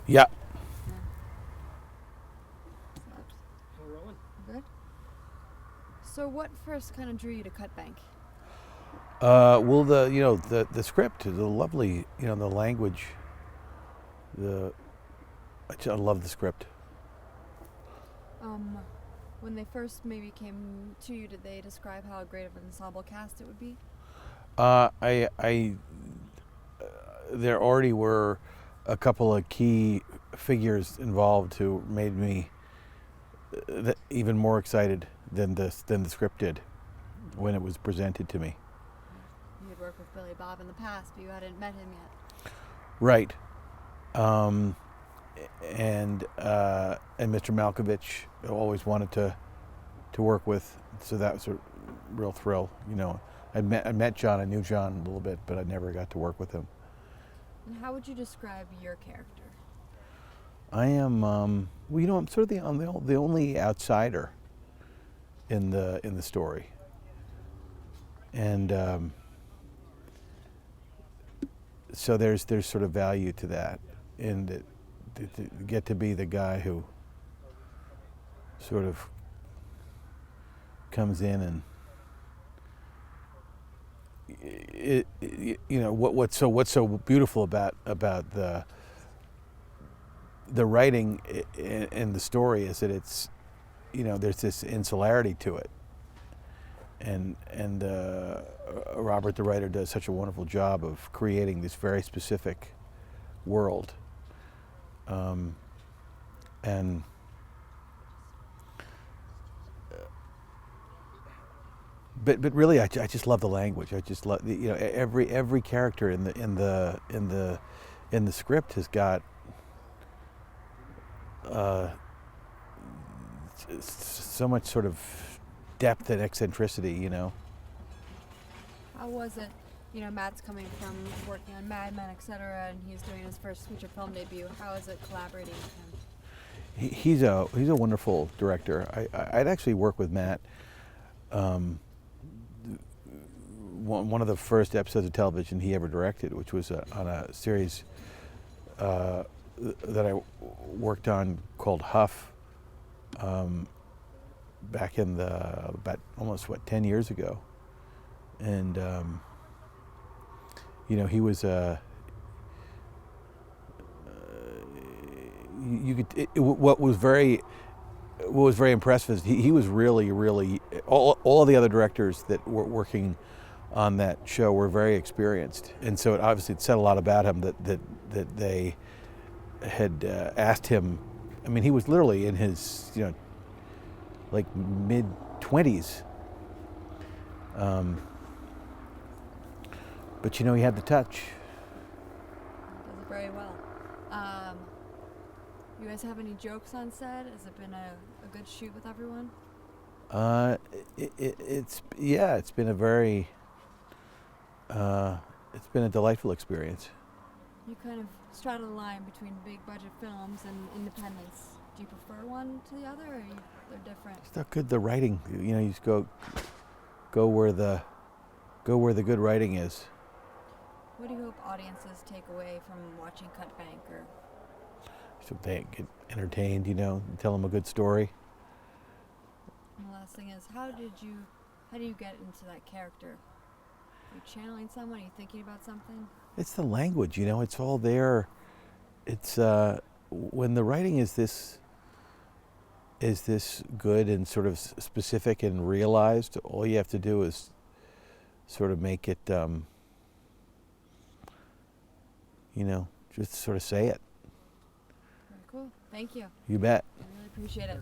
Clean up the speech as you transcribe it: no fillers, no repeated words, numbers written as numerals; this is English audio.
Yeah. Yeah. Good. So what first kind of drew you to Cut Bank? Well, the script, the lovely, the language, the I love the script. Um, when they first maybe came to you, did they describe how great of an ensemble cast it would be? I there already were a couple of key figures involved who made me even more excited than the script did when it was presented to me. You had worked with Billy Bob in the past, but you hadn't met him yet. Right. Um, and Mr. Malkovich I always wanted to work with, so that was a real thrill. I met John, I knew John a little bit, but I never got to work with him. And how would you describe your character? I am, I'm sort of the only outsider in the story, and so there's sort of value to that, and to get to be the guy who sort of comes in and what's so beautiful about the writing in the story is that it's there's this insularity to it, and Robert the writer does such a wonderful job of creating this very specific world, and but really I just love the language. I just love every character in the script has got so much sort of depth and eccentricity. How was it? Matt's coming from working on Mad Men, etc., and he's doing his first feature film debut. How is it collaborating with him? He's a wonderful director. I'd actually worked with Matt. One of the first episodes of television he ever directed, which was on a series that I worked on called Huff, back in about almost 10 years ago, and he was what was very impressive is he was really all the other directors that were working on that show were very experienced, and so it said a lot about him that they had asked him. I mean, he was literally in his like mid-20s, but he had the touch. Does it very well. You guys have any jokes on set? Has it been a good shoot with everyone? It's been a very it's been a delightful experience. You kind of straddle the line between big budget films and independence. Do you prefer one to the other, or they're different? It's not good. The writing, you just go where the good writing is. What do you hope audiences take away from watching Cut Bank? Or So they get entertained, tell them a good story. and the last thing is, how do you get into that character? Are you channeling someone? Are you thinking about something? It's the language, it's all there. It's when the writing is this good and sort of specific and realized, all you have to do is sort of make it, just sort of say it. Very cool. Thank you. You bet. I really appreciate it.